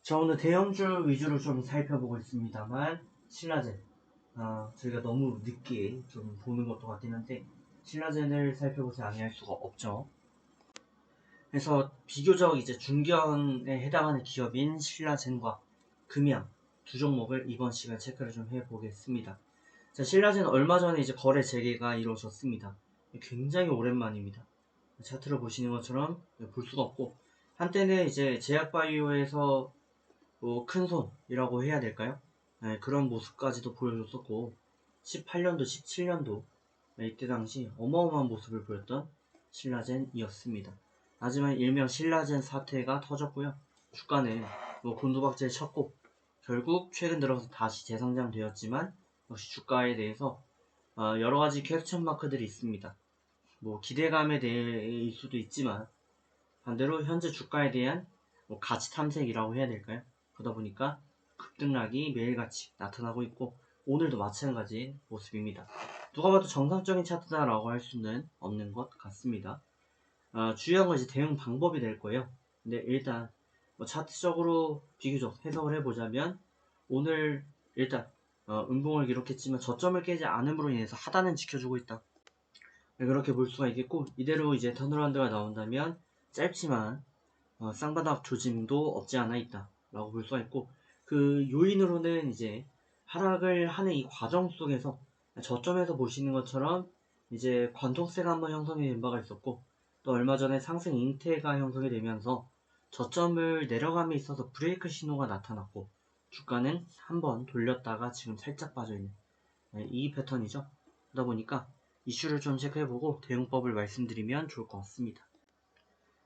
자, 오늘 대형주 위주로 좀 살펴보고 있습니다만 신라젠, 저희가 너무 늦게 좀 보는 것도 같긴 한데 신라젠을 살펴보지 않을 수가 없죠. 그래서 비교적 이제 중견에 해당하는 기업인 신라젠과 금양 두 종목을 이번 시간 체크를 좀 해보겠습니다. 자, 신라젠 얼마 전에 이제 거래 재개가 이루어졌습니다. 굉장히 오랜만입니다. 차트를 보시는 것처럼 볼 수가 없고, 한때는 이제 제약바이오에서 큰손이라고 해야 될까요? 네, 그런 모습까지도 보여줬었고 18년도, 17년도 이때 당시 어마어마한 모습을 보였던 신라젠이었습니다. 하지만 일명 신라젠 사태가 터졌고요. 주가는 곤두박질 쳤고 결국 최근 들어서 다시 재상장되었지만 역시 주가에 대해서 여러가지 퀘스천 마크들이 있습니다. 기대감에 대해일 수도 있지만 반대로 현재 주가에 대한 가치 탐색이라고 해야 될까요? 그러다 보니까 급등락이 매일같이 나타나고 있고 오늘도 마찬가지 모습입니다. 누가 봐도 정상적인 차트다라고 할 수는 없는 것 같습니다. 주요한 건 이제 대응 방법이 될 거예요. 근데 일단 차트적으로 비교적 해석을 해보자면 오늘 일단 음봉을 기록했지만 저점을 깨지 않음으로 인해서 하단은 지켜주고 있다. 네, 그렇게 볼 수가 있겠고 이대로 이제 턴어라운드가 나온다면 짧지만 쌍바닥 조짐도 없지 않아 있다 라고 볼 수가 있고 그 요인으로는 이제 하락을 하는 이 과정 속에서 저점에서 보시는 것처럼 이제 관통세가 한번 형성이 된 바가 있었고 또 얼마 전에 상승 인태가 형성이 되면서 저점을 내려감에 있어서 브레이크 신호가 나타났고 주가는 한번 돌렸다가 지금 살짝 빠져있는 이 패턴이죠. 그러다 보니까 이슈를 좀 체크해보고 대응법을 말씀드리면 좋을 것 같습니다.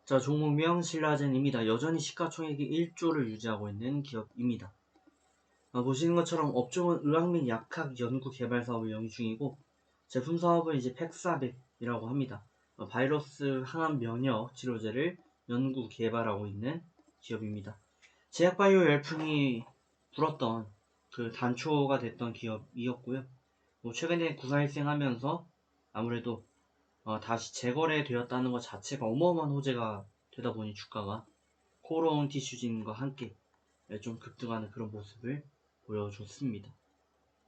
자, 종목명 신라젠입니다. 여전히 시가총액이 1조를 유지하고 있는 기업입니다. 보시는 것처럼 업종은 의학 및 약학 연구 개발 사업을 영위 중이고 제품 사업은 이제 팩사백이라고 합니다. 바이러스 항암 면역 치료제를 연구 개발하고 있는 기업입니다. 제약바이오 열풍이 불었던 그 단초가 됐던 기업이었고요. 최근에 구사일생하면서 아무래도 다시 재거래되었다는 것 자체가 어마어마한 호재가 되다 보니 주가가 코오롱 티슈진과 함께 좀 급등하는 그런 모습을 보여줬습니다.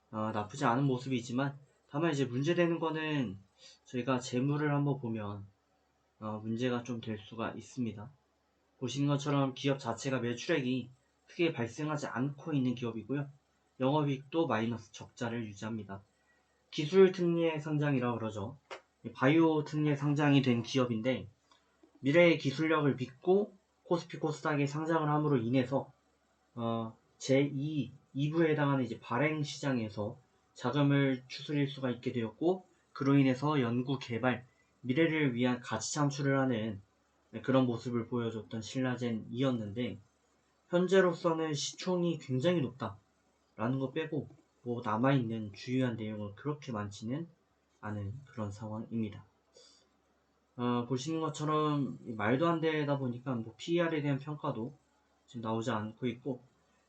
나쁘지 않은 모습이지만 다만 이제 문제되는 거는 저희가 재물을 한번 보면 문제가 좀 될 수가 있습니다. 보시는 것처럼 기업 자체가 매출액이 크게 발생하지 않고 있는 기업이고요. 영업이익도 마이너스 적자를 유지합니다. 기술 특례 상장이라고 그러죠. 바이오 특례 상장이 된 기업인데 미래의 기술력을 믿고 코스피 코스닥에 상장을 함으로 인해서 제2, 2부에 해당하는 이제 발행 시장에서 자금을 추스릴 수가 있게 되었고 그로 인해서 연구 개발, 미래를 위한 가치 창출을 하는 그런 모습을 보여줬던 신라젠이었는데 현재로서는 시총이 굉장히 높다라는 거 빼고 남아있는 주요한 내용은 그렇게 많지는 않은 그런 상황입니다. 보시는 것처럼 말도 안 되다 보니까 PER에 대한 평가도 지금 나오지 않고 있고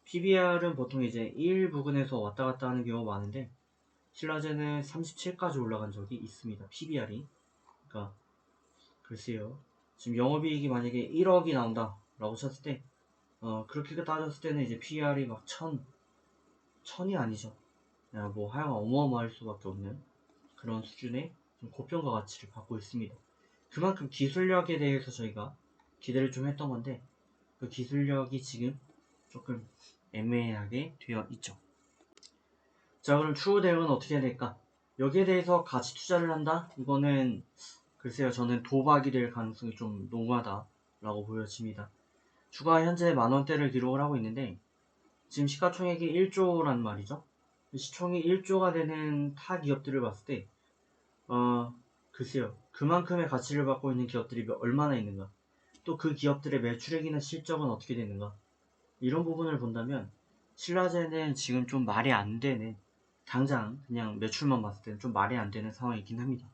PBR은 보통 이제 1 부근에서 왔다 갔다 하는 경우가 많은데 신라젠은 37까지 올라간 적이 있습니다. PBR이. 그러니까 글쎄요. 지금 영업이익이 만약에 1억이 나온다 라고 쳤을 때 그렇게 따졌을 때는 이제 PER이 막 1000이 아니죠. 하여간 어마어마할 수밖에 없는 그런 수준의 좀 고평가 가치를 갖고 있습니다. 그만큼 기술력에 대해서 저희가 기대를 좀 했던 건데 그 기술력이 지금 조금 애매하게 되어 있죠. 자, 그럼 추후 대응은 어떻게 해야 될까? 여기에 대해서 같이 투자를 한다? 이거는 글쎄요, 저는 도박이 될 가능성이 좀 농후하다라고 보여집니다. 주가 현재 만원대를 기록을 하고 있는데 지금 시가총액이 1조란 말이죠. 시총이 1조가 되는 타 기업들을 봤을 때 글쎄요, 그만큼의 가치를 갖고 있는 기업들이 얼마나 있는가, 또 그 기업들의 매출액이나 실적은 어떻게 되는가, 이런 부분을 본다면 신라젠은 지금 좀 말이 안 되는, 당장 그냥 매출만 봤을 때는 좀 말이 안 되는 상황이긴 합니다.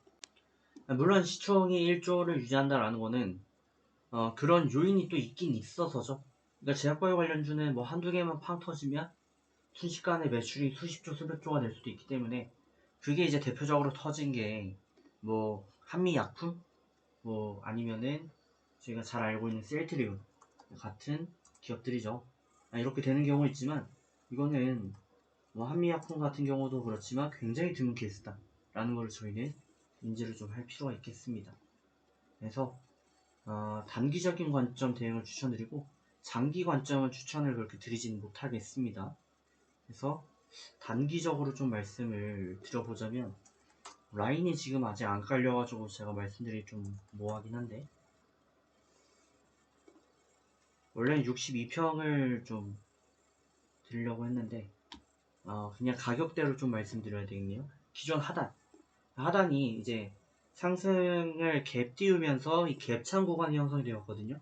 물론 시총이 1조를 유지한다라는 거는 그런 요인이 또 있긴 있어서죠. 그러니까 제약바이오 관련주는 한두 개만 팡 터지면 순식간에 매출이 수십조 수백조가 될 수도 있기 때문에 그게 이제 대표적으로 터진 게 한미약품 아니면은 저희가 잘 알고 있는 셀트리온 같은 기업들이죠. 이렇게 되는 경우 있지만 이거는 뭐 한미약품 같은 경우도 그렇지만 굉장히 드문 케이스다 라는 걸 저희는 인지를 좀 할 필요가 있겠습니다. 그래서 단기적인 관점 대응을 추천드리고 장기 관점은 추천을 그렇게 드리지는 못하겠습니다. 그래서 단기적으로 좀 말씀을 드려보자면 라인이 지금 아직 안 깔려가지고 제가 말씀드리기 좀 뭐하긴 한데 원래는 62평을 좀 드리려고 했는데 그냥 가격대로 좀 말씀드려야 되겠네요. 기존 하단이 이제 상승을 갭 띄우면서 이 갭창 구간이 형성이 되었거든요.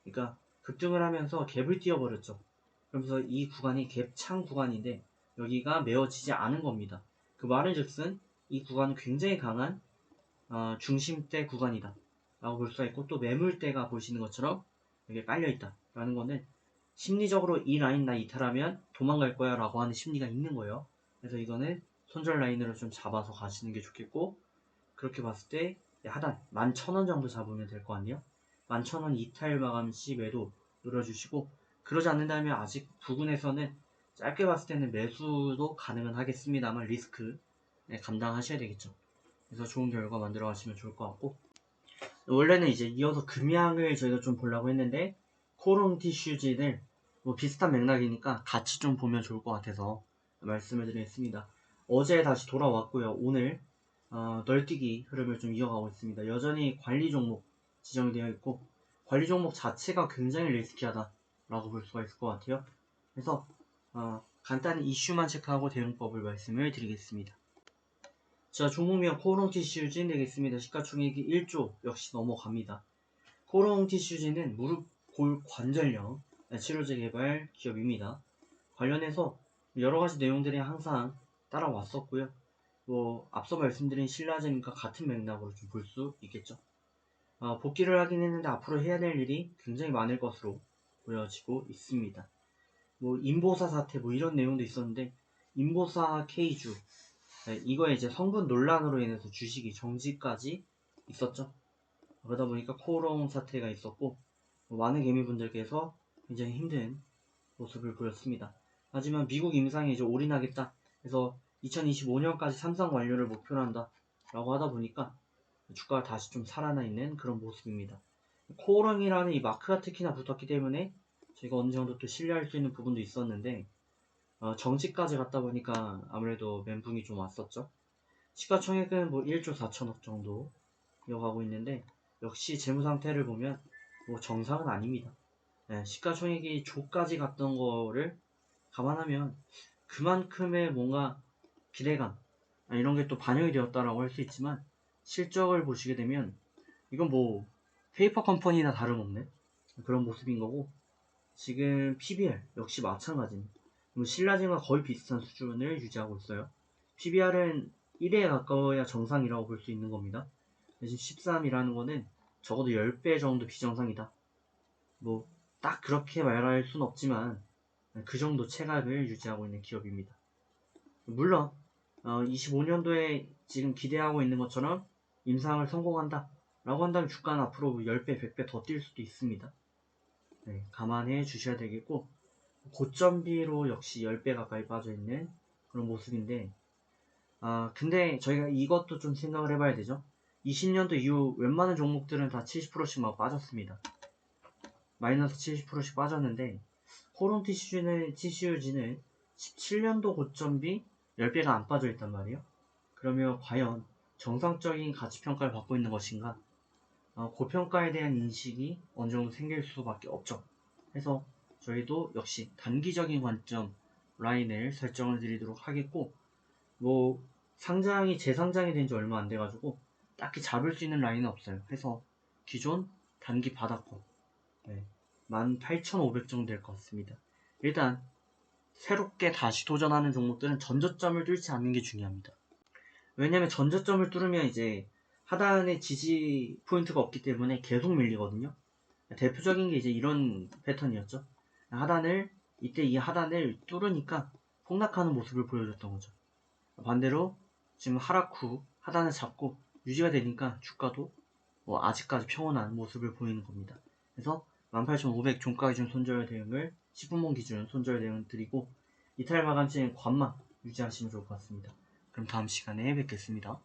그러니까 급등을 하면서 갭을 띄워버렸죠. 그러면서 이 구간이 갭창 구간인데 여기가 메워지지 않은 겁니다. 그 말은즉슨 이 구간은 굉장히 강한 중심대 구간이다 라고 볼 수가 있고 또 매물대가 보시는 것처럼 여기에 깔려있다 라는 거는 심리적으로 이 라인 나 이탈하면 도망갈 거야 라고 하는 심리가 있는 거예요. 그래서 이거는 손절 라인으로 좀 잡아서 가시는 게 좋겠고 그렇게 봤을 때 하단 11,000원 정도 잡으면 될 것 같네요. 11,000원 이탈 마감 시 매도 노려주시고 그러지 않는다면 아직 부근에서는 짧게 봤을 때는 매수도 가능은 하겠습니다만 리스크 감당하셔야 되겠죠. 그래서 좋은 결과 만들어 가시면 좋을 것 같고 원래는 이제 이어서 금양을 저희가 좀 보려고 했는데 코롱 티슈진을 뭐 비슷한 맥락이니까 같이 좀 보면 좋을 것 같아서 말씀을 드리겠습니다. 어제 다시 돌아왔고요. 오늘 널뛰기 흐름을 좀 이어가고 있습니다. 여전히 관리 종목 지정이 되어 있고 관리 종목 자체가 굉장히 리스키하다 라고 볼 수가 있을 것 같아요. 그래서 간단히 이슈만 체크하고 대응법을 말씀을 드리겠습니다. 자, 종목명 코오롱 티슈진 되겠습니다. 시가총액이 1조 역시 넘어갑니다. 코오롱 티슈진은 무릎 골 관절염 치료제 개발 기업입니다. 관련해서 여러가지 내용들이 항상 따라왔었고요. 뭐 앞서 말씀드린 신라젠과 같은 맥락으로 좀 볼 수 있겠죠. 복귀를 하긴 했는데 앞으로 해야 될 일이 굉장히 많을 것으로 보여지고 있습니다. 뭐 인보사 사태 뭐 이런 내용도 있었는데 인보사 K주 이거에 이제 성분 논란으로 인해서 주식이 정지까지 있었죠. 그러다 보니까 코오롱 사태가 있었고 많은 개미분들께서 굉장히 힘든 모습을 보였습니다. 하지만 미국 임상에 이제 올인하겠다 해서 2025년까지 삼성 완료를 목표로 한다 라고 하다 보니까 주가가 다시 좀 살아나 있는 그런 모습입니다. 코오롱이라는 이 마크가 특히나 붙었기 때문에 저희가 어느 정도 또 신뢰할 수 있는 부분도 있었는데 정지까지 갔다 보니까 아무래도 멘붕이 좀 왔었죠. 시가총액은 뭐 1조 4천억 정도 이어가고 있는데 역시 재무 상태를 보면 뭐 정상은 아닙니다. 시가총액이 조까지 갔던 거를 감안하면 그만큼의 뭔가 기대감 이런 게 또 반영이 되었다라고 할 수 있지만 실적을 보시게 되면 이건 뭐 페이퍼 컴퍼니나 다름없는 그런 모습인 거고 지금 PBR 역시 마찬가지입니다. 신라젠과 거의 비슷한 수준을 유지하고 있어요. PBR은 1회에 가까워야 정상이라고 볼 수 있는 겁니다. 지금 13이라는 거는 적어도 10배 정도 비정상이다. 뭐 딱 그렇게 말할 순 없지만 그 정도 체감을 유지하고 있는 기업입니다. 물론 25년도에 지금 기대하고 있는 것처럼 임상을 성공한다 라고 한다면 주가는 앞으로 10배, 100배 더 뛸 수도 있습니다. 감안해 주셔야 되겠고 고점비로 역시 10배 가까이 빠져있는 그런 모습인데 근데 저희가 이것도 좀 생각을 해봐야 되죠. 20년도 이후 웬만한 종목들은 다 70%씩 막 빠졌습니다. 마이너스 70%씩 빠졌는데 코오롱 티슈지는 17년도 고점비 10배가 안 빠져있단 말이에요. 그러면 과연 정상적인 가치평가를 받고 있는 것인가? 고평가에 대한 인식이 어느 정도 생길 수밖에 없죠. 그래서 저희도 역시 단기적인 관점 라인을 설정을 드리도록 하겠고 뭐 상장이 재상장이 된 지 얼마 안 돼가지고 딱히 잡을 수 있는 라인은 없어요. 그래서 기존 단기 바닥권 18,500 정도 될 것 같습니다. 일단 새롭게 다시 도전하는 종목들은 전저점을 뚫지 않는 게 중요합니다. 왜냐면 전저점을 뚫으면 이제 하단에 지지 포인트가 없기 때문에 계속 밀리거든요. 대표적인 게 이제 이런 패턴이었죠. 이때 이 하단을 뚫으니까 폭락하는 모습을 보여줬던 거죠. 반대로 지금 하락 후 하단을 잡고 유지가 되니까 주가도 아직까지 평온한 모습을 보이는 겁니다. 그래서 18,500 종가 기준 손절 대응을 10분봉 기준 손절 대응 드리고 이탈 마감시는 관만 유지하시면 좋을 것 같습니다. 그럼 다음 시간에 뵙겠습니다.